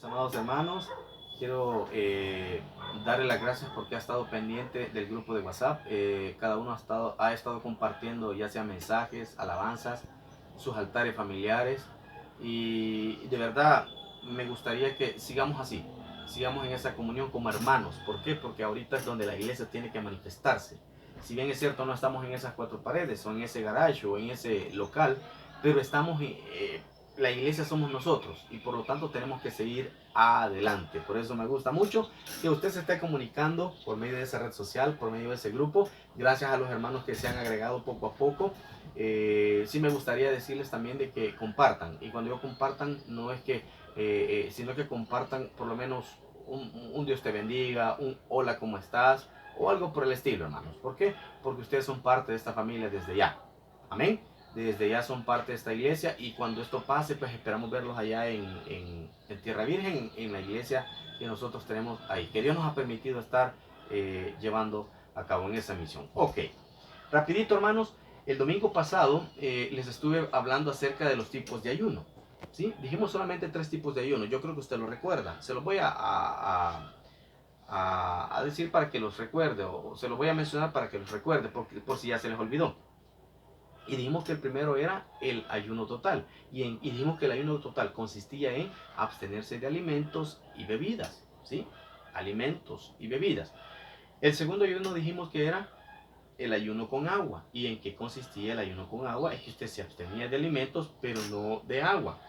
Mis amados hermanos, quiero darle las gracias porque ha estado pendiente del grupo de WhatsApp. Cada uno ha estado compartiendo ya sea mensajes, alabanzas, sus altares familiares. Y de verdad me gustaría que sigamos así, sigamos en esa comunión como hermanos. ¿Por qué? Porque ahorita es donde la iglesia tiene que manifestarse. Si bien es cierto, no estamos en esas cuatro paredes o en ese garage o en ese local, pero estamos la iglesia somos nosotros y por lo tanto tenemos que seguir adelante. Por eso me gusta mucho que usted se esté comunicando por medio de esa red social, por medio de ese grupo. Gracias a los hermanos que se han agregado poco a poco. Sí me gustaría decirles también de que compartan. Y cuando yo compartan, no es que, sino que compartan por lo menos un Dios te bendiga, un hola, ¿cómo estás? O algo por el estilo, hermanos. ¿Por qué? Porque ustedes son parte de esta familia desde ya. Amén. Desde ya son parte de esta iglesia y cuando esto pase, pues esperamos verlos allá en Tierra Virgen, en la iglesia que nosotros tenemos ahí, que Dios nos ha permitido estar llevando a cabo en esa misión. Ok, rapidito hermanos, el domingo pasado les estuve hablando acerca de los tipos de ayuno. ¿Sí? Dijimos solamente 3 tipos de ayuno, yo creo que usted lo recuerda, se los voy a decir para que los recuerde o se los voy a mencionar para que los recuerde por si ya se les olvidó. Y dijimos que el primero era el ayuno total. Y dijimos que el ayuno total consistía en abstenerse de alimentos y bebidas. ¿Sí? Alimentos y bebidas. El segundo ayuno dijimos que era el ayuno con agua. ¿Y en qué consistía el ayuno con agua? Es que usted se abstenía de alimentos, pero no de agua.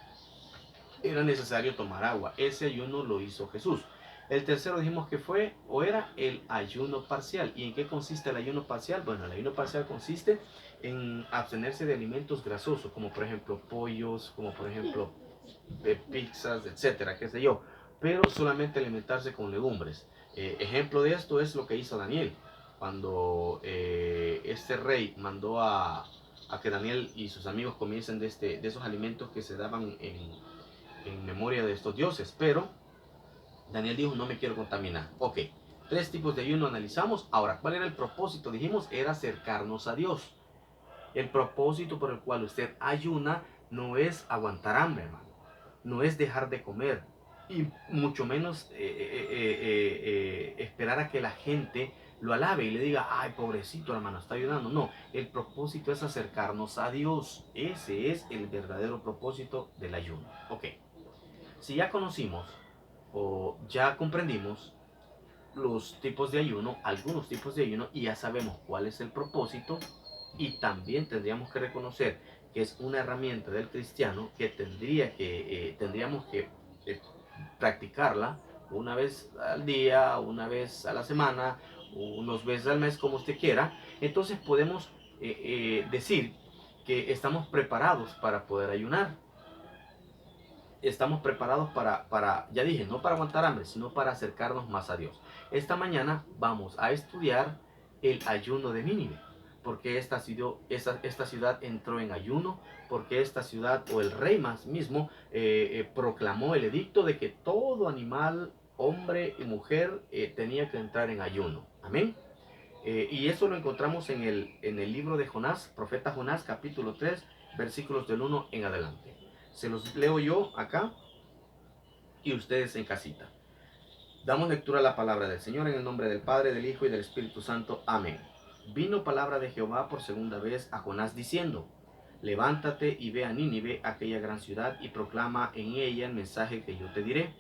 Era necesario tomar agua. Ese ayuno lo hizo Jesús. El tercero dijimos que fue o era el ayuno parcial. ¿Y en qué consiste el ayuno parcial? Bueno, el ayuno parcial consiste en abstenerse de alimentos grasosos, como por ejemplo pollos, como por ejemplo pizzas, etcétera, qué sé yo, pero solamente alimentarse con legumbres. Ejemplo de esto es lo que hizo Daniel, cuando este rey mandó a que Daniel y sus amigos comiesen de esos alimentos que se daban en memoria de estos dioses, pero Daniel dijo, no me quiero contaminar. Ok, 3 tipos de ayuno analizamos. Ahora, ¿cuál era el propósito? Dijimos, era acercarnos a Dios. El propósito por el cual usted ayuna no es aguantar hambre, hermano. No es dejar de comer. Y mucho menos esperar a que la gente lo alabe y le diga, ay, pobrecito hermano, está ayunando. No, el propósito es acercarnos a Dios. Ese es el verdadero propósito del ayuno. Ok, si ya conocimos o ya comprendimos los tipos de ayuno, algunos tipos de ayuno, y ya sabemos cuál es el propósito, y también tendríamos que reconocer que es una herramienta del cristiano que tendríamos que practicarla una vez al día, una vez a la semana, unos veces al mes, como usted quiera. Entonces podemos decir que estamos preparados para poder ayunar. Estamos preparados ya dije, no para aguantar hambre, sino para acercarnos más a Dios. Esta mañana vamos a estudiar el ayuno de Nínive. Porque esta ciudad entró en ayuno, porque esta ciudad o el rey más mismo proclamó el edicto de que todo animal, hombre y mujer tenía que entrar en ayuno. Amén. Y eso lo encontramos en el libro de Jonás, profeta Jonás, capítulo 3, versículos del 1 en adelante. Se los leo yo acá y ustedes en casita. Damos lectura a la palabra del Señor en el nombre del Padre, del Hijo y del Espíritu Santo. Amén. Vino palabra de Jehová por segunda vez a Jonás diciendo, levántate y ve a Nínive, aquella gran ciudad, y proclama en ella el mensaje que yo te diré.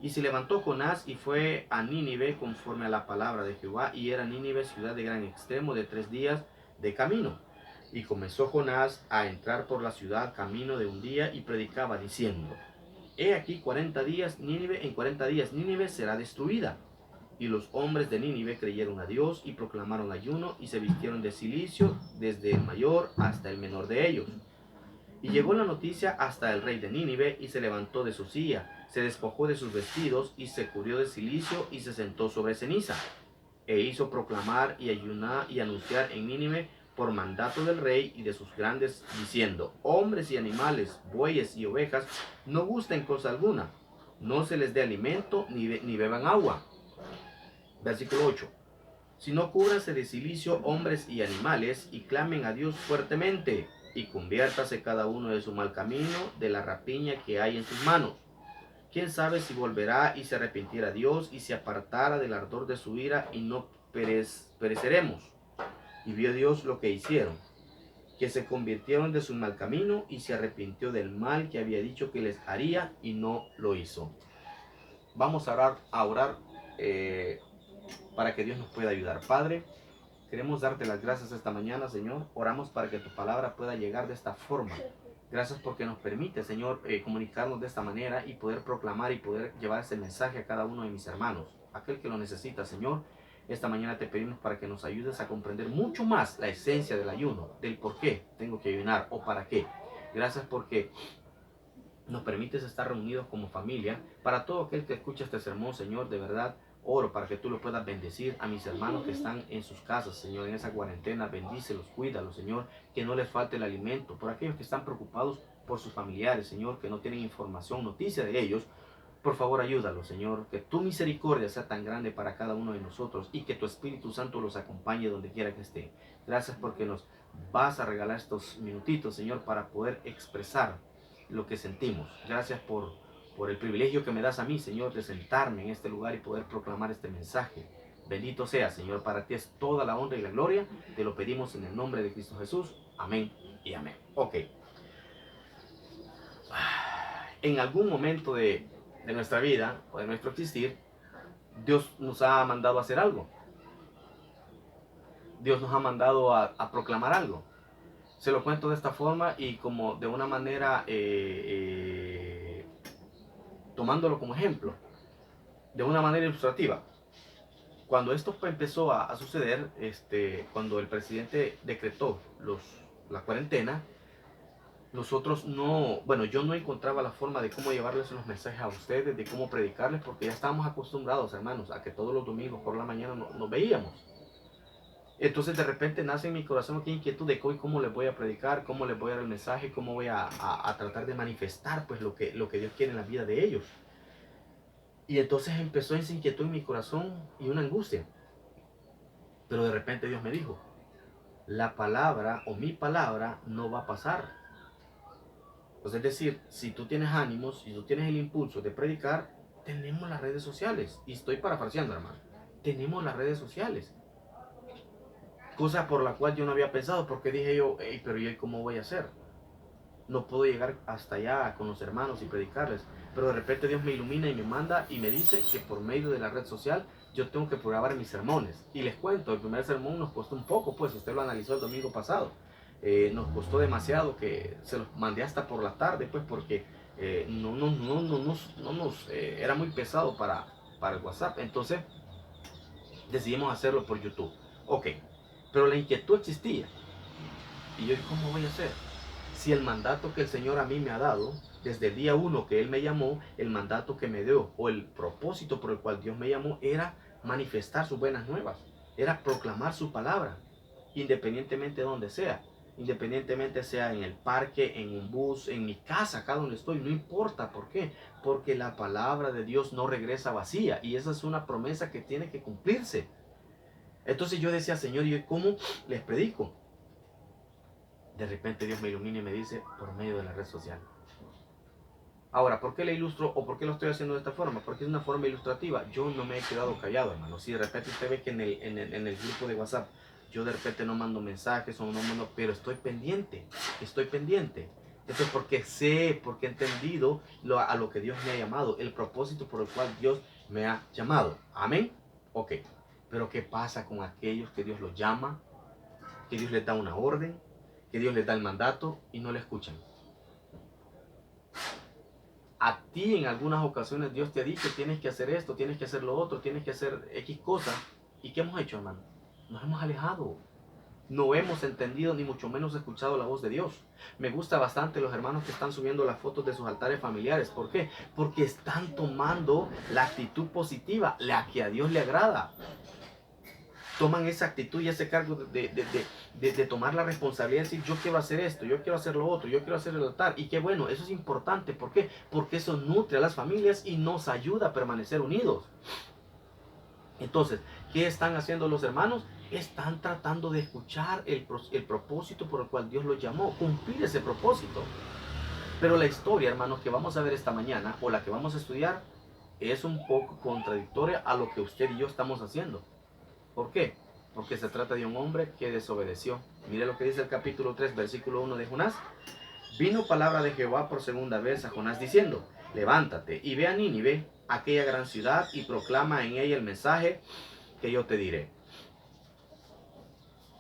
Y se levantó Jonás y fue a Nínive conforme a la palabra de Jehová, y era Nínive ciudad de gran extremo de 3 días de camino. Y comenzó Jonás a entrar por la ciudad camino de un día y predicaba diciendo, he aquí 40 días Nínive, en 40 días Nínive será destruida. Y los hombres de Nínive creyeron a Dios y proclamaron ayuno y se vistieron de cilicio desde el mayor hasta el menor de ellos. Y llegó la noticia hasta el rey de Nínive y se levantó de su silla, se despojó de sus vestidos y se cubrió de cilicio y se sentó sobre ceniza. E hizo proclamar y ayunar y anunciar en Nínive por mandato del rey y de sus grandes, diciendo, hombres y animales, bueyes y ovejas, no gusten cosa alguna, no se les dé alimento ni beban agua. Versículo 8. Sino cúbranse de cilicio hombres y animales y clamen a Dios fuertemente y conviértase cada uno de su mal camino, de la rapiña que hay en sus manos. ¿Quién sabe si volverá y se arrepintiera Dios y se apartara del ardor de su ira y no pereceremos? Y vio Dios lo que hicieron, que se convirtieron de su mal camino y se arrepintió del mal que había dicho que les haría y no lo hizo. Vamos a orar para que Dios nos pueda ayudar. Padre, queremos darte las gracias esta mañana, Señor. Oramos para que tu palabra pueda llegar de esta forma. Gracias porque nos permite, Señor, comunicarnos de esta manera y poder proclamar y poder llevar ese mensaje a cada uno de mis hermanos. Aquel que lo necesita, Señor. Esta mañana te pedimos para que nos ayudes a comprender mucho más la esencia del ayuno, del por qué tengo que ayunar o para qué. Gracias porque nos permites estar reunidos como familia. Para todo aquel que escucha este sermón, Señor, de verdad, oro para que tú lo puedas bendecir a mis hermanos que están en sus casas, Señor, en esa cuarentena. Bendícelos, cuídalos, Señor, que no les falte el alimento. Por aquellos que están preocupados por sus familiares, Señor, que no tienen información, noticia de ellos, por favor, ayúdalos, Señor, que tu misericordia sea tan grande para cada uno de nosotros y que tu Espíritu Santo los acompañe donde quiera que estén. Gracias porque nos vas a regalar estos minutitos, Señor, para poder expresar lo que sentimos. Gracias por el privilegio que me das a mí, Señor, de sentarme en este lugar y poder proclamar este mensaje. Bendito sea, Señor, para ti es toda la honra y la gloria. Te lo pedimos en el nombre de Cristo Jesús. Amén y amén. Ok. En algún momento de nuestra vida o de nuestro existir, Dios nos ha mandado a hacer algo. Dios nos ha mandado a proclamar algo. Se lo cuento de esta forma y como de una manera tomándolo como ejemplo, de una manera ilustrativa. Cuando esto empezó a suceder, cuando el presidente decretó la cuarentena, nosotros yo no encontraba la forma de cómo llevarles los mensajes a ustedes, de cómo predicarles, porque ya estábamos acostumbrados, hermanos, a que todos los domingos por la mañana nos veíamos. Entonces de repente nace en mi corazón aquella inquietud de cómo les voy a predicar, cómo les voy a dar el mensaje, cómo voy a tratar de manifestar pues lo que Dios quiere en la vida de ellos. Y entonces empezó esa inquietud en mi corazón y una angustia. Pero de repente Dios me dijo, la palabra o mi palabra no va a pasar. Pues es decir, si tú tienes ánimos, si tú tienes el impulso de predicar, tenemos las redes sociales. Y estoy parafraseando, hermano. Tenemos las redes sociales. Cosa por la cual yo no había pensado, porque dije yo, hey, pero ¿y cómo voy a hacer? No puedo llegar hasta allá con los hermanos y predicarles. Pero de repente Dios me ilumina y me manda y me dice que por medio de la red social yo tengo que programar mis sermones. Y les cuento, el primer sermón nos costó un poco, pues usted lo analizó el domingo pasado. Nos costó demasiado, que se los mandé hasta por la tarde, pues porque era muy pesado para el WhatsApp. Entonces decidimos hacerlo por YouTube. Ok, pero la inquietud existía. Y yo, ¿cómo voy a hacer? Si el mandato que el Señor a mí me ha dado, desde el día 1 que Él me llamó, el mandato que me dio, o el propósito por el cual Dios me llamó, era manifestar sus buenas nuevas, era proclamar su palabra, independientemente de donde sea, independientemente sea en el parque, en un bus, en mi casa, acá donde estoy, no importa. ¿Por qué? Porque la palabra de Dios no regresa vacía, y esa es una promesa que tiene que cumplirse. Entonces yo decía, Señor, ¿y cómo les predico? De repente Dios me ilumina y me dice, por medio de la red social. Ahora, ¿por qué le ilustro o por qué lo estoy haciendo de esta forma? Porque es una forma ilustrativa. Yo no me he quedado callado, hermano. Si de repente usted ve que en el grupo de WhatsApp yo de repente no mando mensajes o no mando, pero estoy pendiente, estoy pendiente. Esto es porque sé, porque he entendido a lo que Dios me ha llamado, el propósito por el cual Dios me ha llamado. Amén. Ok, pero ¿qué pasa con aquellos que Dios los llama, que Dios les da una orden, que Dios les da el mandato y no le escuchan? A ti en algunas ocasiones Dios te ha dicho, tienes que hacer esto, tienes que hacer lo otro, tienes que hacer X cosas. ¿Y qué hemos hecho, hermano? Nos hemos alejado. No hemos entendido ni mucho menos escuchado la voz de Dios. Me gusta bastante los hermanos que están subiendo las fotos de sus altares familiares. ¿Por qué? Porque están tomando la actitud positiva, la que a Dios le agrada. Toman esa actitud y ese cargo de tomar la responsabilidad de decir, yo quiero hacer esto, yo quiero hacer lo otro, yo quiero hacer el altar. Y qué bueno, eso es importante. ¿Por qué? Porque eso nutre a las familias y nos ayuda a permanecer unidos. Entonces, ¿qué están haciendo los hermanos? Están tratando de escuchar el propósito por el cual Dios los llamó, cumplir ese propósito. Pero la historia, hermanos, que vamos a ver esta mañana, o la que vamos a estudiar, es un poco contradictoria a lo que usted y yo estamos haciendo. ¿Por qué? Porque se trata de un hombre que desobedeció. Mire lo que dice el capítulo 3, versículo 1 de Jonás. Vino palabra de Jehová por segunda vez a Jonás diciendo, levántate y ve a Nínive, aquella gran ciudad, y proclama en ella el mensaje que yo te diré.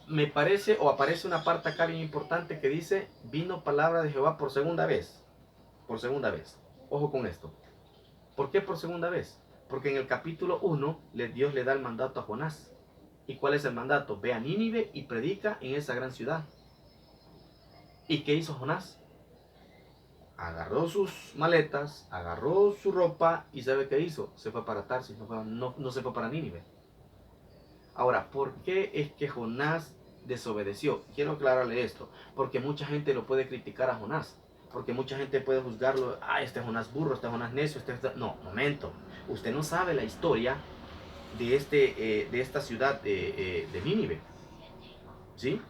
Me parece, o aparece una parte acá bien importante que dice, vino palabra de Jehová por segunda vez. Por segunda vez. Ojo con esto. ¿Por qué por segunda vez? Porque en el capítulo 1 Dios le da el mandato a Jonás. ¿Y cuál es el mandato? Ve a Nínive y predica en esa gran ciudad. ¿Y qué hizo Jonás? Agarró sus maletas, agarró su ropa y ¿sabe qué hizo? Se fue para Tarsis, no se fue para Nínive. Ahora, ¿por qué es que Jonás desobedeció? Quiero aclararle esto, porque mucha gente lo puede criticar a Jonás, porque mucha gente puede juzgarlo, este Jonás burro, este Jonás necio, No, momento, usted no sabe la historia de esta ciudad de Nínive, ¿sí?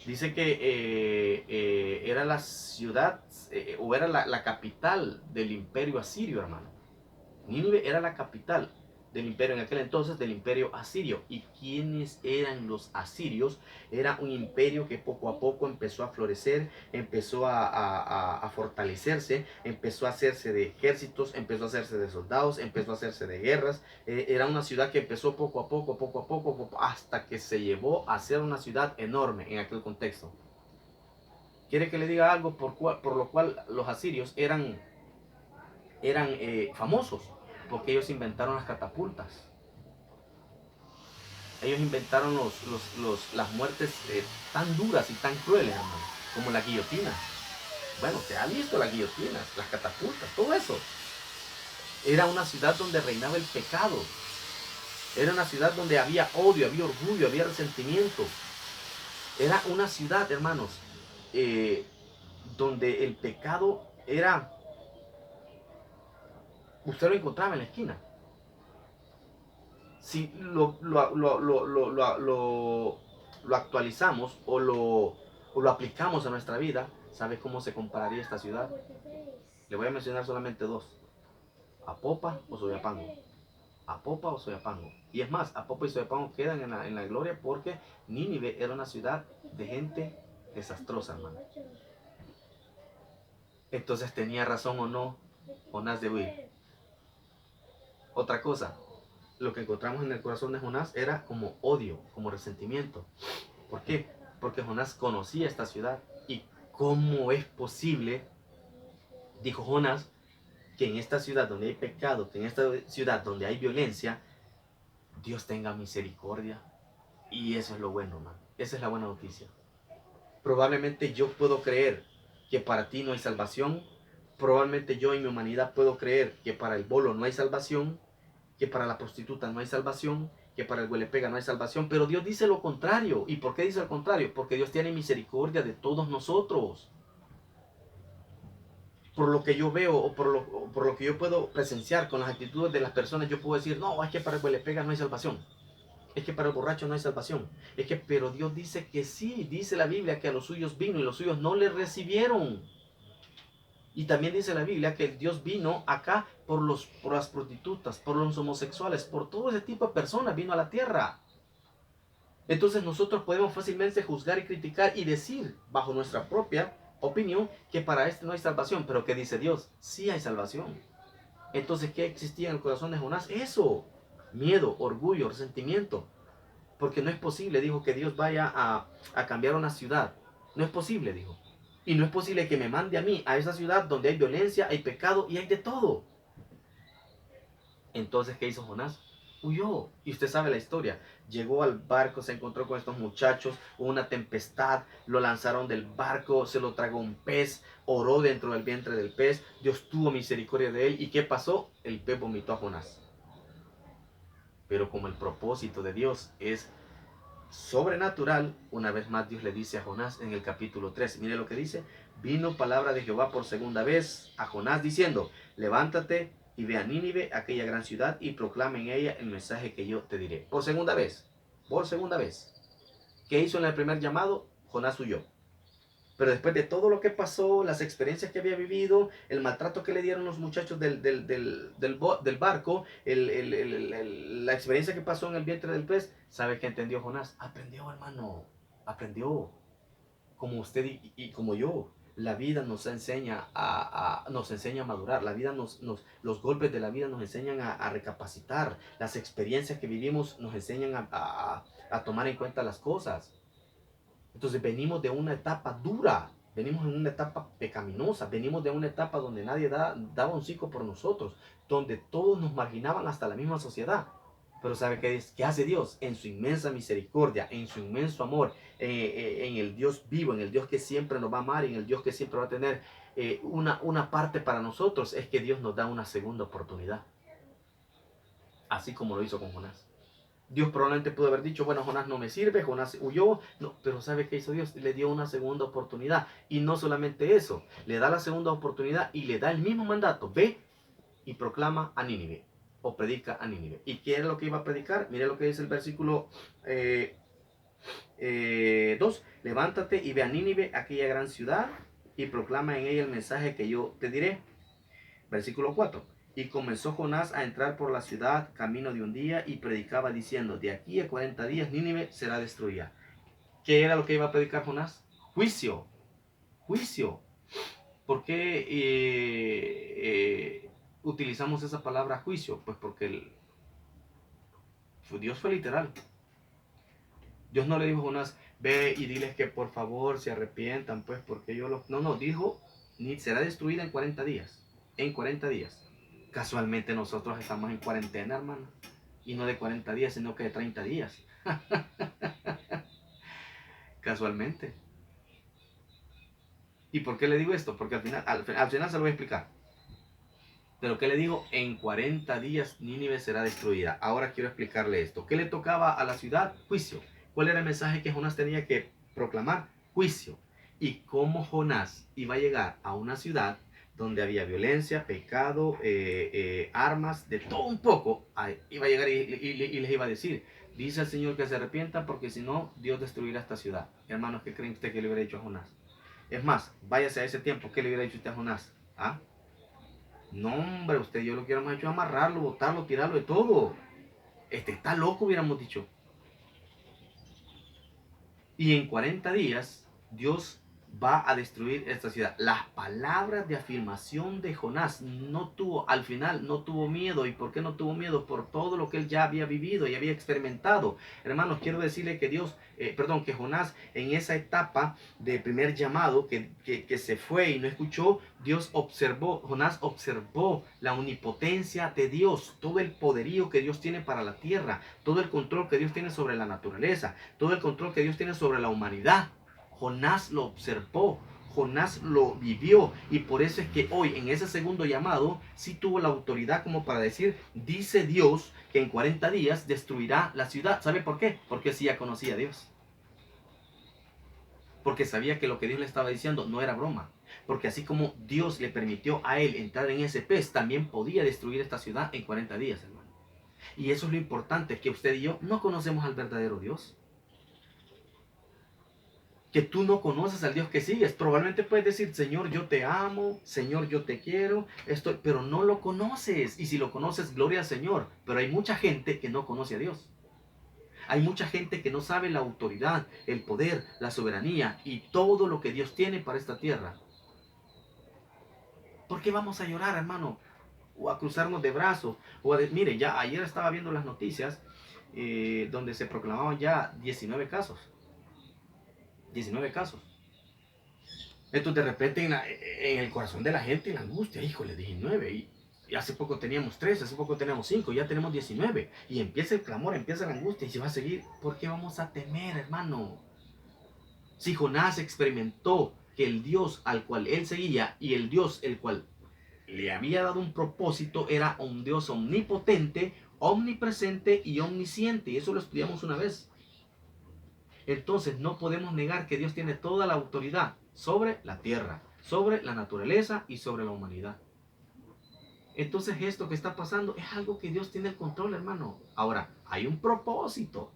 Dice que era la ciudad, o era la capital del imperio asirio, hermano. Nínive era la capital del imperio en aquel entonces, del imperio asirio. ¿Y quiénes eran los asirios? Era un imperio que poco a poco empezó a florecer, empezó a fortalecerse, empezó a hacerse de ejércitos, empezó a hacerse de soldados, empezó a hacerse de guerras. Era una ciudad que empezó poco a poco, hasta que se llevó a ser una ciudad enorme en aquel contexto. ¿Quiere que le diga algo por lo cual los asirios eran famosos? Porque ellos inventaron las catapultas. Ellos inventaron las muertes tan duras y tan crueles, hermano, como la guillotina. Bueno, usted ha visto las guillotinas, las catapultas, todo eso. Era una ciudad donde reinaba el pecado. Era una ciudad donde había odio, había orgullo, había resentimiento. Era una ciudad, hermanos, donde el pecado era... Usted lo encontraba en la esquina. Si lo actualizamos o lo aplicamos a nuestra vida, ¿sabe cómo se compararía esta ciudad? Le voy a mencionar solamente dos. Apopa o Soyapango. Apopa o Soyapango. Y es más, Apopa y Soyapango quedan en la gloria porque Nínive era una ciudad de gente desastrosa, hermano. Entonces, ¿tenía razón o no Jonás de huir? Otra cosa, lo que encontramos en el corazón de Jonás era como odio, como resentimiento. ¿Por qué? Porque Jonás conocía esta ciudad. ¿Y cómo es posible, dijo Jonás, que en esta ciudad donde hay pecado, que en esta ciudad donde hay violencia, Dios tenga misericordia? Y eso es lo bueno, hermano. Esa es la buena noticia. Probablemente yo puedo creer que para ti no hay salvación. Probablemente yo en mi humanidad puedo creer que para el bolo no hay salvación, que para la prostituta no hay salvación, que para el huelepega no hay salvación, pero Dios dice lo contrario. ¿Y por qué dice lo contrario? Porque Dios tiene misericordia de todos nosotros. Por lo que yo veo o por lo que yo puedo presenciar con las actitudes de las personas, yo puedo decir, no, es que para el huelepega no hay salvación. Es que para el borracho no hay salvación. Pero Dios dice que sí, dice la Biblia que a los suyos vino y los suyos no le recibieron. Y también dice la Biblia que Dios vino acá por las prostitutas, por los homosexuales, por todo ese tipo de personas vino a la tierra. Entonces nosotros podemos fácilmente juzgar y criticar y decir, bajo nuestra propia opinión, que para este no hay salvación. Pero ¿qué dice Dios? Sí hay salvación. Entonces, ¿qué existía en el corazón de Jonás? Eso, miedo, orgullo, resentimiento. Porque no es posible, dijo, que Dios vaya a cambiar una ciudad. No es posible, dijo. Y no es posible que me mande a mí, a esa ciudad donde hay violencia, hay pecado y hay de todo. Entonces, ¿qué hizo Jonás? Huyó. Y usted sabe la historia. Llegó al barco, se encontró con estos muchachos, hubo una tempestad, lo lanzaron del barco, se lo tragó un pez, oró dentro del vientre del pez, Dios tuvo misericordia de él. ¿Y qué pasó? El pez vomitó a Jonás. Pero como el propósito de Dios es sobrenatural, una vez más Dios le dice a Jonás en el capítulo 3, mire lo que dice: vino palabra de Jehová por segunda vez a Jonás diciendo, levántate y ve a Nínive, aquella gran ciudad, y proclama en ella el mensaje que yo te diré. Por segunda vez, por segunda vez. ¿Qué hizo en el primer llamado? Jonás huyó. Pero después de todo lo que pasó, las experiencias que había vivido, el maltrato que le dieron los muchachos del barco, la experiencia que pasó en el vientre del pez, ¿sabe qué entendió Jonás? Aprendió, hermano, aprendió. Como usted y como yo. La vida nos enseña nos enseña a madurar. La vida los golpes de la vida nos enseñan a recapacitar. Las experiencias que vivimos nos enseñan a tomar en cuenta las cosas. Entonces venimos de una etapa dura, venimos en una etapa pecaminosa, venimos de una etapa donde nadie daba un cico por nosotros, donde todos nos marginaban hasta la misma sociedad. Pero ¿sabe qué hace Dios? En su inmensa misericordia, en su inmenso amor, en el Dios vivo, en el Dios que siempre nos va a amar, en el Dios que siempre va a tener una parte para nosotros, es que Dios nos da una segunda oportunidad. Así como lo hizo con Jonás. Dios probablemente pudo haber dicho, bueno, Jonás no me sirve, Jonás huyó, no, pero ¿sabe qué hizo Dios? Le dio una segunda oportunidad. Y no solamente eso, le da la segunda oportunidad y le da el mismo mandato. Ve y proclama a Nínive, o predica a Nínive. ¿Y qué era lo que iba a predicar? Mire lo que dice el versículo 2. Levántate y ve a Nínive, aquella gran ciudad, y proclama en ella el mensaje que yo te diré. Versículo 4. Y comenzó Jonás a entrar por la ciudad camino de un día y predicaba diciendo, de aquí a 40 días Nínive será destruida. ¿Qué era lo que iba a predicar Jonás? Juicio. Juicio. ¿Por qué utilizamos esa palabra juicio? Pues porque Dios fue literal. Dios no le dijo a Jonás, ve y diles que por favor se arrepientan, pues porque yo los... No, dijo, ni será destruida en 40 días. En 40 días. Casualmente nosotros estamos en cuarentena, hermano. Y no de 40 días, sino que de 30 días. Casualmente. ¿Y por qué le digo esto? Porque al final se lo voy a explicar. Pero ¿qué le digo? En 40 días Nínive será destruida. Ahora quiero explicarle esto. ¿Qué le tocaba a la ciudad? Juicio. ¿Cuál era el mensaje que Jonás tenía que proclamar? Juicio. ¿Y cómo Jonás iba a llegar a una ciudad donde había violencia, pecado, armas, de todo un poco? Iba a llegar y les iba a decir, dice el Señor que se arrepienta porque si no, Dios destruirá esta ciudad. Hermanos, ¿qué creen usted que le hubiera dicho a Jonás? Es más, váyase a ese tiempo, ¿qué le hubiera dicho usted a Jonás? ¿Ah? No, hombre, usted yo lo que hubiéramos hecho es amarrarlo, botarlo, tirarlo de todo. Este está loco, hubiéramos dicho. Y en 40 días, Dios va a destruir esta ciudad. Las palabras de afirmación de Jonás al final no tuvo miedo. ¿Y por qué no tuvo miedo? Por todo lo que él ya había vivido y había experimentado. Hermanos, quiero decirle que que Jonás en esa etapa de primer llamado que se fue y no escuchó, Jonás observó la omnipotencia de Dios, todo el poderío que Dios tiene para la tierra, todo el control que Dios tiene sobre la naturaleza, todo el control que Dios tiene sobre la humanidad. Jonás lo observó, Jonás lo vivió y por eso es que hoy en ese segundo llamado sí tuvo la autoridad como para decir, dice Dios que en 40 días destruirá la ciudad. ¿Sabe por qué? Porque sí ya conocía a Dios. Porque sabía que lo que Dios le estaba diciendo no era broma. Porque así como Dios le permitió a él entrar en ese pez, también podía destruir esta ciudad en 40 días, hermano. Y eso es lo importante, que usted y yo no conocemos al verdadero Dios. Que tú no conoces al Dios que sigues. Probablemente puedes decir, Señor, yo te amo, Señor, yo te quiero, pero no lo conoces. Y si lo conoces, gloria al Señor. Pero hay mucha gente que no conoce a Dios. Hay mucha gente que no sabe la autoridad, el poder, la soberanía y todo lo que Dios tiene para esta tierra. ¿Por qué vamos a llorar, hermano? O a cruzarnos de brazos. Mire, ya ayer estaba viendo las noticias donde se proclamaban ya 19 casos. 19 casos. Entonces de repente en el corazón de la gente la angustia, híjole, 19 y hace poco teníamos 13, hace poco teníamos 5, ya tenemos 19 y empieza el clamor, empieza la angustia y se va a seguir. ¿Por qué vamos a temer, hermano? Si Jonás experimentó que el Dios al cual él seguía y el Dios el cual le había dado un propósito era un Dios omnipotente, omnipresente y omnisciente, y eso lo estudiamos una vez. Entonces no podemos negar que Dios tiene toda la autoridad sobre la tierra, sobre la naturaleza y sobre la humanidad. Entonces esto que está pasando es algo que Dios tiene el control, hermano. Ahora, hay un propósito.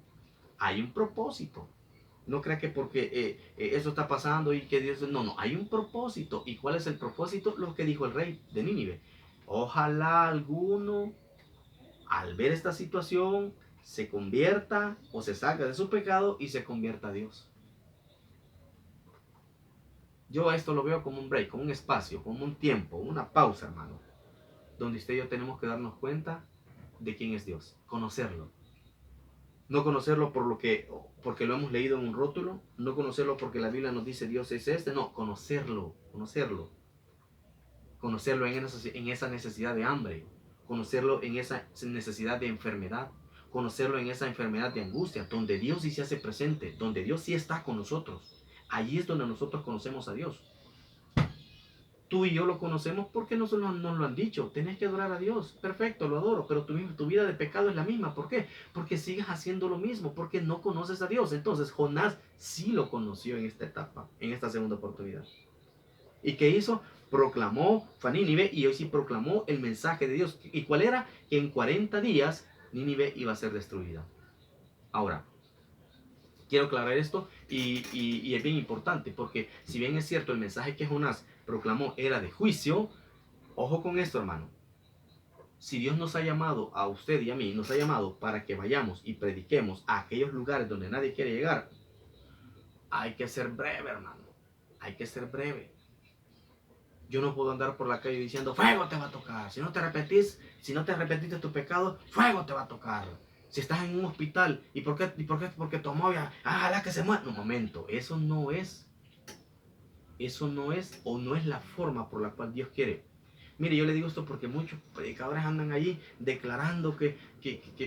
Hay un propósito. No crea que porque eso está pasando y que Dios... No, no, hay un propósito. ¿Y cuál es el propósito? Lo que dijo el rey de Nínive. Ojalá alguno, al ver esta situación, se convierta o se salga de su pecado y se convierta a Dios. Yo a esto lo veo como un break, como un espacio, como un tiempo, una pausa, hermano, donde usted y yo tenemos que darnos cuenta de quién es Dios, conocerlo. No conocerlo porque lo hemos leído en un rótulo, no conocerlo porque la Biblia nos dice Dios es este, no, conocerlo en esa necesidad de hambre, conocerlo en esa necesidad de enfermedad, conocerlo en esa enfermedad de angustia, donde Dios sí se hace presente, donde Dios sí está con nosotros. Allí es donde nosotros conocemos a Dios. Tú y yo lo conocemos porque nos lo han dicho. Tenés que adorar a Dios. Perfecto, lo adoro. Pero tu vida de pecado es la misma. ¿Por qué? Porque sigues haciendo lo mismo. Porque no conoces a Dios. Entonces Jonás sí lo conoció en esta etapa. En esta segunda oportunidad. ¿Y qué hizo? Proclamó, fue a Nínive y hoy sí proclamó el mensaje de Dios. ¿Y cuál era? Que en 40 días Nínive iba a ser destruida. Ahora, quiero aclarar esto y es bien importante porque si bien es cierto el mensaje que Jonás proclamó era de juicio, ojo con esto, hermano. Si Dios nos ha llamado a usted y a mí, nos ha llamado para que vayamos y prediquemos a aquellos lugares donde nadie quiere llegar, hay que ser breve, hermano. Hay que ser breve. Yo no puedo andar por la calle diciendo, fuego te va a tocar. Si no te arrepentiste de tu pecado, fuego te va a tocar. Si estás en un hospital, ¿y por qué? Porque tu novia, la que se muere. Un momento, eso no es o no es la forma por la cual Dios quiere. Mire, yo le digo esto porque muchos predicadores andan allí declarando que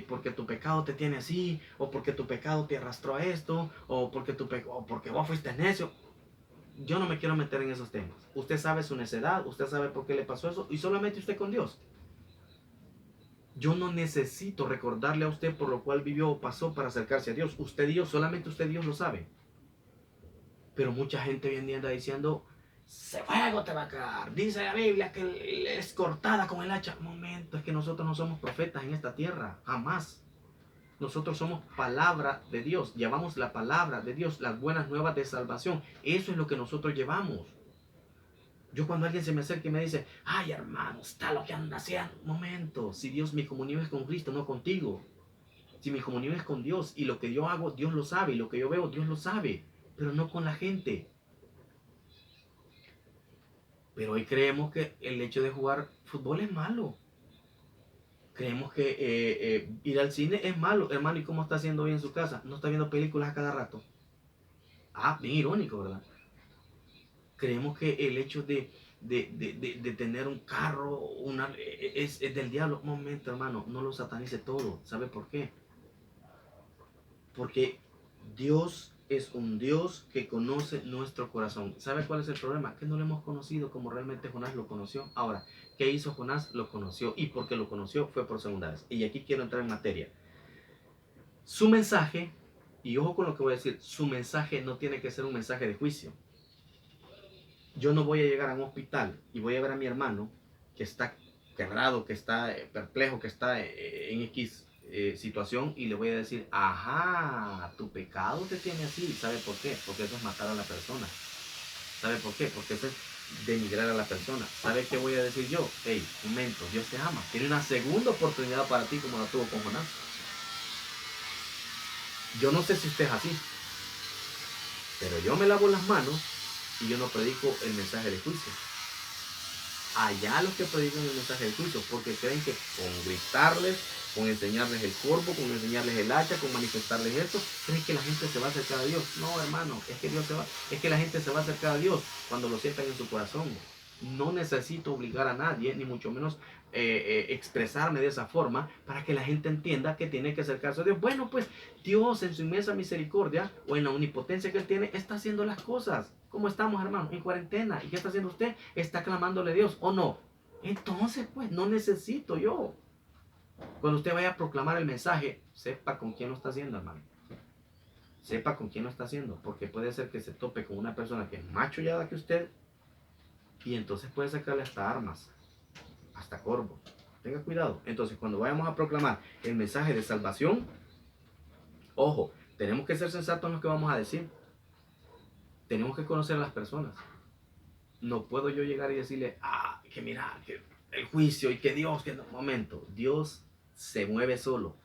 porque tu pecado te tiene así, o porque tu pecado te arrastró a esto, o porque vos fuiste necio. Yo no me quiero meter en esos temas. Usted sabe su necedad, usted sabe por qué le pasó eso, y solamente usted con Dios. Yo no necesito recordarle a usted por lo cual vivió o pasó para acercarse a Dios. Usted y yo, solamente usted y Dios lo sabe. Pero mucha gente hoy en día anda diciendo, ese fuego te va a caer. Dice la Biblia que es cortada con el hacha. Momento, es que nosotros no somos profetas en esta tierra, jamás. Nosotros somos palabra de Dios, llevamos la palabra de Dios, las buenas nuevas de salvación. Eso es lo que nosotros llevamos. Yo cuando alguien se me acerca y me dice, ay hermano, está lo que anda haciendo. Momento, si Dios, mi comunión es con Cristo, no contigo. Si mi comunión es con Dios y lo que yo hago, Dios lo sabe, y lo que yo veo, Dios lo sabe, pero no con la gente. Pero hoy creemos que el hecho de jugar fútbol es malo. Creemos que ir al cine es malo. Hermano, ¿y cómo está haciendo hoy en su casa? ¿No está viendo películas a cada rato? Bien irónico, ¿verdad? Creemos que el hecho de tener un carro es del diablo. Un momento, hermano, no lo satanice todo. ¿Sabe por qué? Porque Dios es un Dios que conoce nuestro corazón. ¿Sabe cuál es el problema? Que no lo hemos conocido como realmente Jonás lo conoció. Ahora, ¿qué hizo Jonás? Lo conoció. Y porque lo conoció fue por segunda vez. Y aquí quiero entrar en materia. Su mensaje, y ojo con lo que voy a decir, su mensaje no tiene que ser un mensaje de juicio. Yo no voy a llegar a un hospital y voy a ver a mi hermano que está quebrado, que está perplejo, que está en X situación y le voy a decir, ajá, tu pecado te tiene así. ¿Sabe por qué? Porque eso es matar a la persona. ¿Sabe por qué? Porque eso es denigrar a la persona. ¿Sabe qué voy a decir yo? Hey, un momento, Dios te ama. Tiene una segunda oportunidad para ti como la tuvo con Jonás. Yo no sé si usted es así, pero yo me lavo las manos y yo no predico el mensaje de juicio. Allá los que predican el mensaje del juicio, porque creen que con gritarles, con enseñarles el cuerpo, con enseñarles el hacha, con manifestarles esto, creen que la gente se va a acercar a Dios. No, hermano, es que la gente se va a acercar a Dios cuando lo sientan en su corazón. No necesito obligar a nadie, ni mucho menos expresarme de esa forma para que la gente entienda que tiene que acercarse a Dios. Bueno, pues Dios en su inmensa misericordia o en la omnipotencia que Él tiene está haciendo las cosas. ¿Cómo estamos, hermano? En cuarentena. ¿Y qué está haciendo usted? Está clamándole a Dios, ¿o no? Entonces, pues, no necesito yo. Cuando usted vaya a proclamar el mensaje, sepa con quién lo está haciendo, hermano. Sepa con quién lo está haciendo, porque puede ser que se tope con una persona que es más chollada que usted y entonces puede sacarle hasta armas, hasta corvos. Tenga cuidado. Entonces, cuando vayamos a proclamar el mensaje de salvación, ojo, Tenemos que ser sensatos en lo que vamos a decir. Tenemos que conocer a las personas. No puedo yo llegar y decirle, que mira, que el juicio y que Dios, que no, momento, Dios se mueve solo.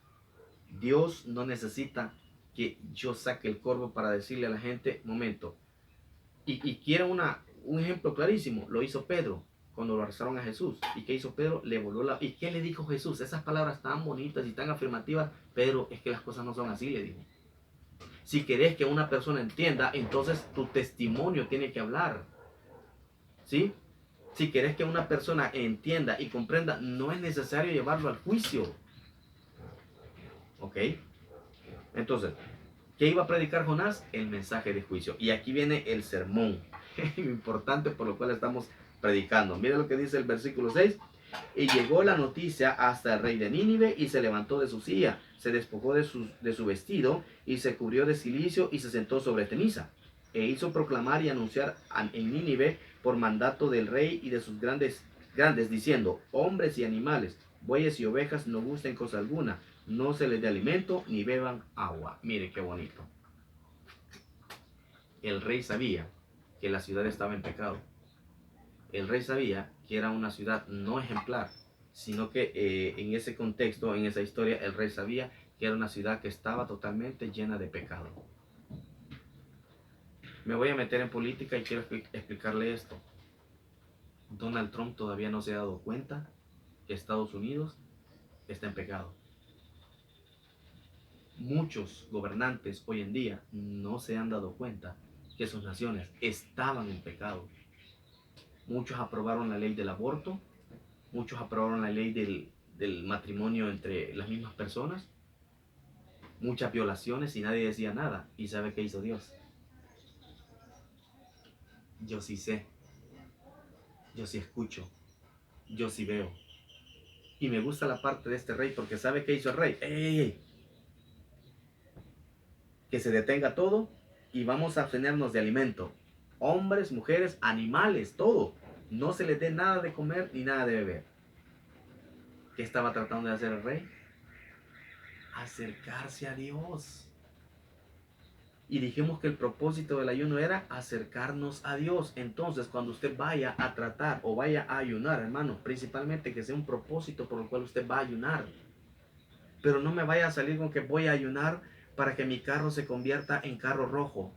Dios no necesita que yo saque el corvo para decirle a la gente, momento. Y quiero un ejemplo clarísimo, lo hizo Pedro cuando lo arrestaron a Jesús. ¿Y qué hizo Pedro? Le voló la... ¿Y qué le dijo Jesús? Esas palabras tan bonitas y tan afirmativas. Pedro, es que las cosas no son así, le dijo. Si querés que una persona entienda, entonces tu testimonio tiene que hablar. ¿Sí? Si querés que una persona entienda y comprenda, no es necesario llevarlo al juicio. ¿Ok? Entonces, ¿qué iba a predicar Jonás? El mensaje de juicio. Y aquí viene el sermón importante por lo cual estamos predicando. Mira lo que dice el versículo 6. Y llegó la noticia hasta el rey de Nínive y se levantó de su silla, se despojó de su vestido y se cubrió de cilicio y se sentó sobre ceniza. E hizo proclamar y anunciar en Nínive por mandato del rey y de sus grandes diciendo, hombres y animales, bueyes y ovejas no gusten cosa alguna, no se les dé alimento ni beban agua. Mire qué bonito. El rey sabía que la ciudad estaba en pecado. El rey sabía que era una ciudad no ejemplar, sino que en ese contexto, en esa historia, el rey sabía que era una ciudad que estaba totalmente llena de pecado. Me voy a meter en política y quiero explicarle esto. Donald Trump todavía no se ha dado cuenta que Estados Unidos está en pecado. Muchos gobernantes hoy en día no se han dado cuenta que sus naciones estaban en pecado. Muchos aprobaron la ley del aborto, muchos aprobaron la ley del matrimonio entre las mismas personas, muchas violaciones y nadie decía nada. ¿Y sabe qué hizo Dios? Yo sí sé, yo sí escucho, yo sí veo. Y me gusta la parte de este rey porque ¿sabe qué hizo el rey? ¡Ey! Que se detenga todo y vamos a abstenernos de alimento. Hombres, mujeres, animales, todo. No se les dé nada de comer ni nada de beber. ¿Qué estaba tratando de hacer el rey? Acercarse a Dios. Y dijimos que el propósito del ayuno era acercarnos a Dios. Entonces, cuando usted vaya a tratar o vaya a ayunar, hermano, principalmente que sea un propósito por el cual usted va a ayunar. Pero no me vaya a salir con que voy a ayunar para que mi carro se convierta en carro rojo.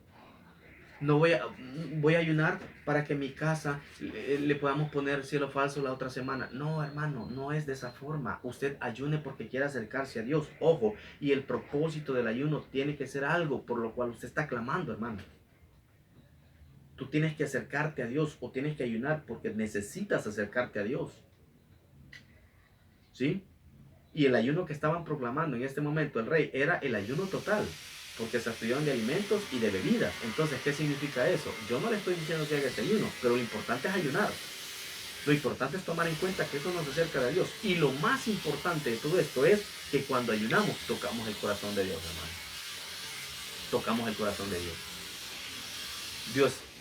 No voy a ayunar para que mi casa le podamos poner cielo falso la otra semana. No, hermano, no es de esa forma. Usted ayune porque quiere acercarse a Dios. Ojo, y el propósito del ayuno tiene que ser algo por lo cual usted está clamando, hermano. Tú tienes que acercarte a Dios o tienes que ayunar porque necesitas acercarte a Dios. ¿Sí? Y el ayuno que estaban proclamando en este momento el rey era el ayuno total, porque se abstuvieron de alimentos y de bebidas. Entonces, ¿qué significa eso? Yo no le estoy diciendo que haga este ayuno, pero lo importante es ayunar. Lo importante es tomar en cuenta que eso nos acerca de Dios. Y lo más importante de todo esto es que cuando ayunamos, tocamos el corazón de Dios, hermano. Tocamos el corazón de Dios.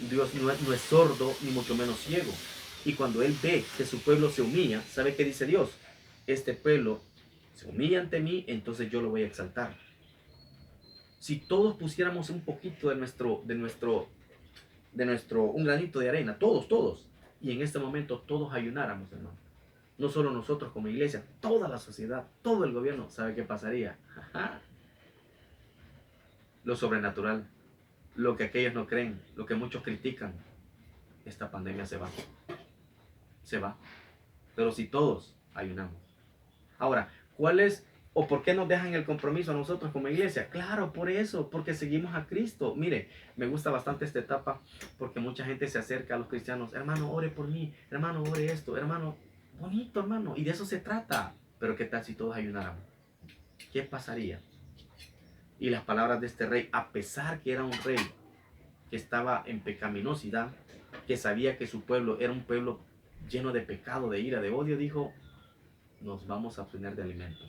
Dios no es sordo, ni mucho menos ciego. Y cuando Él ve que su pueblo se humilla, ¿sabe qué dice Dios? Este pueblo se humilla ante mí, entonces yo lo voy a exaltar. Si todos pusiéramos un poquito un granito de arena, todos, y en este momento todos ayunáramos, hermano, no solo nosotros como iglesia, toda la sociedad, todo el gobierno, ¿sabe qué pasaría? Lo sobrenatural, lo que aquellos no creen, lo que muchos critican, esta pandemia se va, pero si todos ayunamos. Ahora, ¿cuál es o por qué nos dejan el compromiso a nosotros como iglesia? Claro, por eso, porque seguimos a Cristo. Mire, me gusta bastante esta etapa porque mucha gente se acerca a los cristianos. Hermano, ore por mí. Hermano, ore esto. Hermano, bonito, hermano. Y de eso se trata. Pero ¿qué tal si todos ayunáramos? ¿Qué pasaría? Y las palabras de este rey, a pesar que era un rey que estaba en pecaminosidad, que sabía que su pueblo era un pueblo lleno de pecado, de ira, de odio, dijo, nos vamos a abstener de alimento.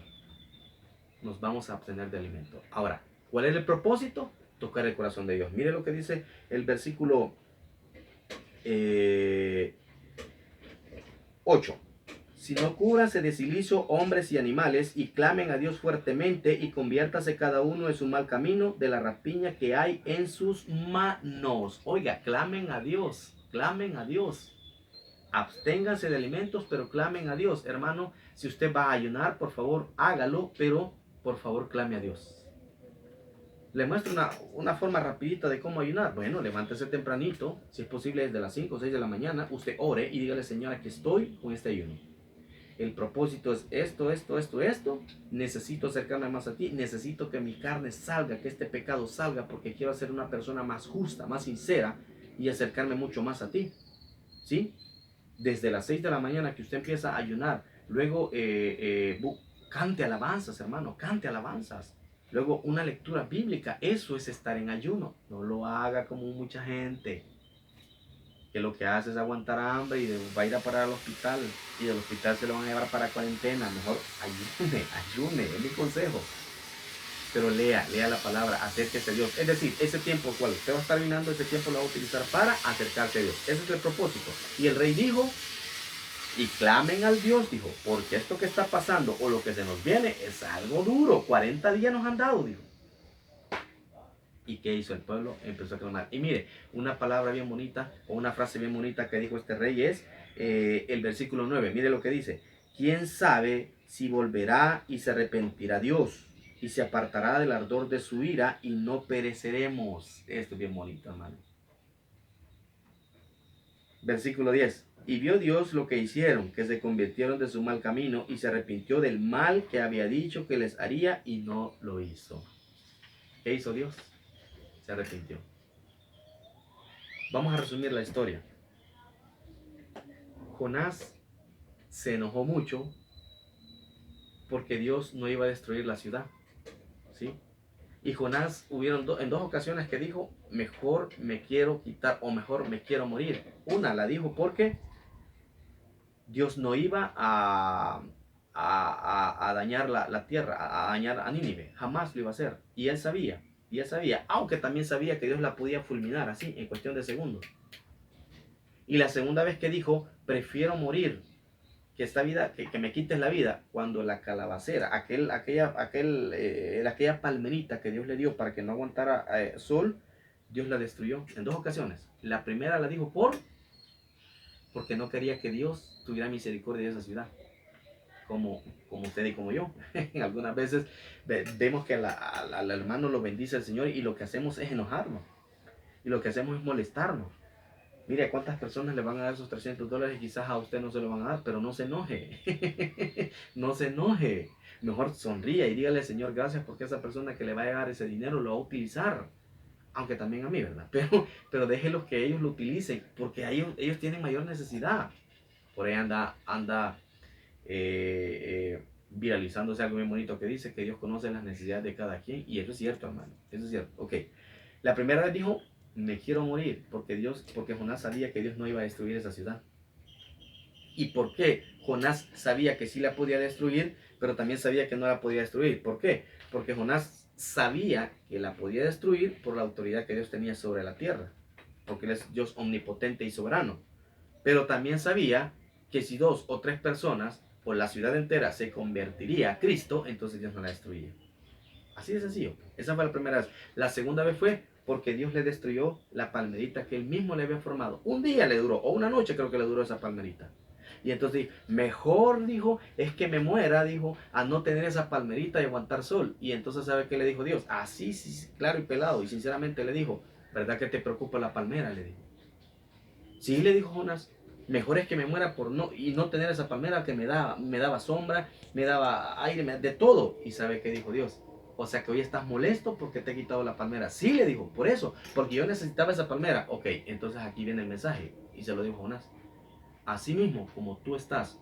Nos vamos a abstener de alimento. Ahora, ¿cuál es el propósito? Tocar el corazón de Dios. Mire lo que dice el versículo 8. sino cúbrase de silicio hombres y animales, y clamen a Dios fuertemente, y conviértase cada uno en su mal camino de la rapiña que hay en sus manos. Oiga, clamen a Dios, clamen a Dios. Absténganse de alimentos, pero clamen a Dios. Hermano, si usted va a ayunar, por favor, hágalo, pero por favor, clame a Dios. Le muestro una forma rapidita de cómo ayunar. Bueno, levántese tempranito, si es posible desde las 5 o 6 de la mañana, usted ore y dígale, Señor, aquí estoy con este ayuno. El propósito es esto. Necesito acercarme más a ti. Necesito que mi carne salga, que este pecado salga, porque quiero ser una persona más justa, más sincera y acercarme mucho más a ti. ¿Sí? Desde las 6 de la mañana que usted empieza a ayunar, luego cante alabanzas, hermano, cante alabanzas. Luego una lectura bíblica, eso es estar en ayuno. No lo haga como mucha gente, que lo que hace es aguantar hambre y va a ir a parar al hospital, y del hospital se lo van a llevar para cuarentena. Mejor ayune, es mi consejo. Pero lea la palabra, acérquese a Dios. Es decir, ese tiempo cual usted va a estar ayunando, ese tiempo lo va a utilizar para acercarse a Dios. Ese es el propósito. Y el rey dijo, y clamen al Dios, dijo, porque esto que está pasando o lo que se nos viene es algo duro. 40 días nos han dado, dijo. ¿Y qué hizo el pueblo? Empezó a clamar. Y mire, una palabra bien bonita, o una frase bien bonita que dijo este rey es el versículo 9. Mire lo que dice. ¿Quién sabe si volverá y se arrepentirá Dios y se apartará del ardor de su ira y no pereceremos? Esto es bien bonito, hermano. Versículo 10. Y vio Dios lo que hicieron, que se convirtieron de su mal camino y se arrepintió del mal que había dicho que les haría y no lo hizo. ¿Qué hizo Dios? Se arrepintió. Vamos a resumir la historia. Jonás se enojó mucho porque Dios no iba a destruir la ciudad, ¿sí? Y Jonás en dos ocasiones que dijo, mejor me quiero quitar o mejor me quiero morir. Una la dijo porque Dios no iba a dañar la tierra, a dañar a Nínive. Jamás lo iba a hacer. Y él sabía, aunque también sabía que Dios la podía fulminar así, en cuestión de segundos. Y la segunda vez que dijo, prefiero morir que esta vida, que me quites la vida, cuando la calabacera, aquella palmerita que Dios le dio para que no aguantara sol, Dios la destruyó en dos ocasiones. La primera la dijo porque no quería que Dios tuviera misericordia de esa ciudad, como usted y como yo. Algunas veces vemos que al hermano lo bendice el Señor y lo que hacemos es enojarnos, y lo que hacemos es molestarnos. Mire, ¿a cuántas personas le van a dar esos $300? Y quizás a usted no se lo van a dar, pero no se enoje. No se enoje. Mejor sonríe y dígale, Señor, gracias porque esa persona que le va a llegar ese dinero lo va a utilizar. Aunque también a mí, ¿verdad? Pero déjelos que ellos lo utilicen, porque ellos tienen mayor necesidad. Por ahí anda viralizándose algo muy bonito que dice que Dios conoce las necesidades de cada quien. Y eso es cierto, hermano. Eso es cierto. Ok. La primera vez dijo, me quiero morir, porque Jonás sabía que Dios no iba a destruir esa ciudad. ¿Y por qué? Jonás sabía que sí la podía destruir, pero también sabía que no la podía destruir. ¿Por qué? Porque Jonás sabía que la podía destruir por la autoridad que Dios tenía sobre la tierra, porque Él es Dios omnipotente y soberano. Pero también sabía que si 2 o 3 personas o la ciudad entera se convertiría a Cristo, entonces Dios no la destruía. Así de sencillo. Esa fue la primera vez. La segunda vez fue porque Dios le destruyó la palmerita que él mismo le había formado. Un día le duró, o una noche creo que le duró esa palmerita. Y entonces mejor, dijo, es que me muera, dijo, a no tener esa palmerita y aguantar sol. Y entonces, ¿sabe qué le dijo Dios? Así, sí, claro y pelado. Y sinceramente le dijo, ¿verdad que te preocupa la palmera? Le dijo. Sí, le dijo Jonás, mejor es que me muera por no tener esa palmera que me daba sombra, me daba aire, de todo. ¿Y sabe qué dijo Dios? O sea que hoy estás molesto porque te he quitado la palmera. Sí, le dijo, por eso, porque yo necesitaba esa palmera. Ok, entonces aquí viene el mensaje. Y se lo dijo Jonás. Así mismo como tú estás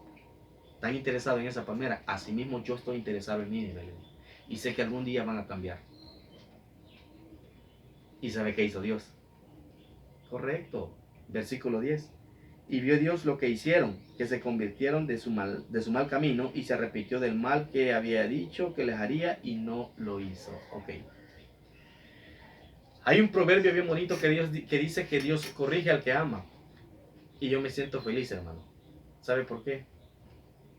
tan interesado en esa palmera, así mismo yo estoy interesado en Nínive. Y sé que algún día van a cambiar. ¿Y sabe qué hizo Dios? Correcto. Versículo 10. Y vio Dios lo que hicieron, que se convirtieron de su mal camino y se arrepintió del mal que había dicho que les haría y no lo hizo. Ok. Hay un proverbio bien bonito que dice que Dios corrige al que ama. Y yo me siento feliz, hermano. ¿Sabe por qué?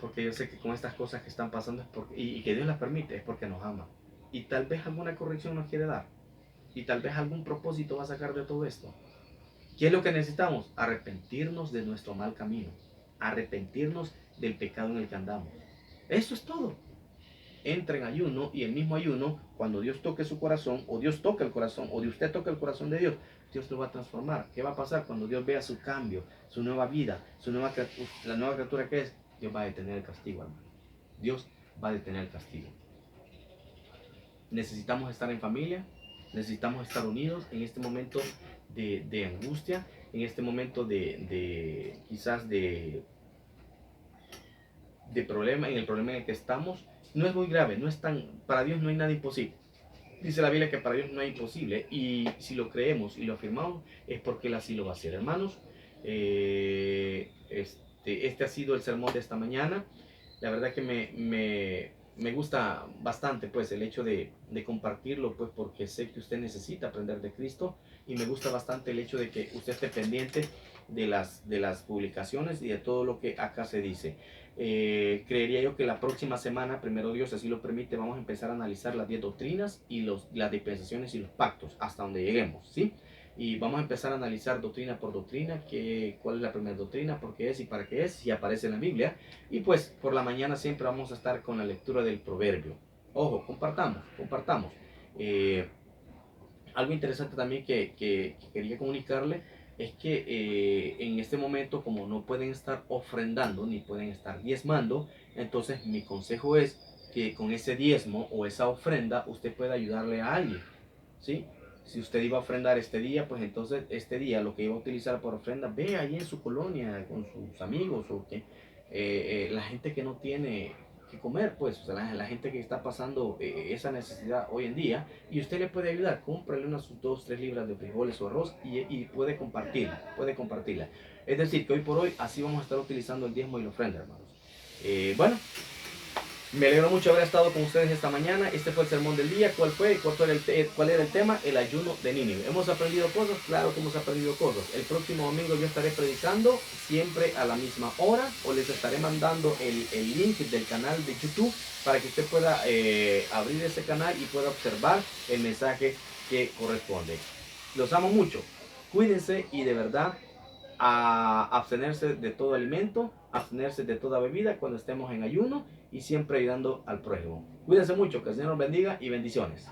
porque yo sé que con estas cosas que están pasando es porque, y que Dios las permite, es porque nos ama. Y tal vez alguna corrección nos quiere dar. Y tal vez algún propósito va a sacar de todo esto. ¿Qué es lo que necesitamos? Arrepentirnos de nuestro mal camino. Arrepentirnos del pecado en el que andamos. Eso es todo. Entra en ayuno y el mismo ayuno, cuando Dios toque su corazón, o Dios toca el corazón, o de usted toca el corazón de Dios, Dios lo va a transformar. ¿Qué va a pasar cuando Dios vea su cambio, su nueva vida, la nueva criatura que es? Dios va a detener el castigo, hermano. Dios va a detener el castigo. Necesitamos estar en familia, necesitamos estar unidos en este momento de angustia, en este momento quizás de problema, en el problema en el que estamos. No es muy grave, no es tan, para Dios no hay nada imposible. Dice la Biblia que para Dios no hay imposible, y si lo creemos y lo afirmamos es porque Él así lo va a hacer, hermanos. Este ha sido el sermón de esta mañana. La verdad que me gusta bastante pues el hecho de compartirlo, pues porque sé que usted necesita aprender de Cristo, y me gusta bastante el hecho de que usted esté pendiente de las publicaciones y de todo lo que acá se dice. Creería yo que la próxima semana, primero Dios así lo permite, vamos a empezar a analizar las 10 doctrinas y las dispensaciones y los pactos hasta donde lleguemos, ¿sí? Y vamos a empezar a analizar doctrina por doctrina, cuál es la primera doctrina, por qué es y para qué es, si aparece en la Biblia. Y pues por la mañana siempre vamos a estar con la lectura del proverbio. Ojo, compartamos. Eh, Algo interesante también que quería comunicarle es que en este momento, como no pueden estar ofrendando ni pueden estar diezmando, entonces mi consejo es que con ese diezmo o esa ofrenda usted pueda ayudarle a alguien, ¿sí? Si usted iba a ofrendar este día, pues entonces este día lo que iba a utilizar por ofrenda, ve ahí en su colonia con sus amigos, o que la gente que no tiene que comer, pues, o sea, la gente que está pasando esa necesidad hoy en día, y usted le puede ayudar. Cómprale unas 2, 3 libras de frijoles o arroz, y puede compartirla. Es decir, que hoy por hoy así vamos a estar utilizando el diezmo y la ofrenda, hermanos. Bueno, me alegro mucho haber estado con ustedes esta mañana. Este fue el sermón del día. ¿Cuál fue? ¿Cuál era el tema? El ayuno de Nínive. ¿Hemos aprendido cosas? Claro que hemos aprendido cosas. El próximo domingo yo estaré predicando siempre a la misma hora, o les estaré mandando el link del canal de YouTube para que usted pueda abrir ese canal y pueda observar el mensaje que corresponde. Los amo mucho. Cuídense, y de verdad, a abstenerse de todo alimento, abstenerse de toda bebida cuando estemos en ayuno, y siempre ayudando al prójimo. Cuídense mucho, que el Señor los bendiga y bendiciones.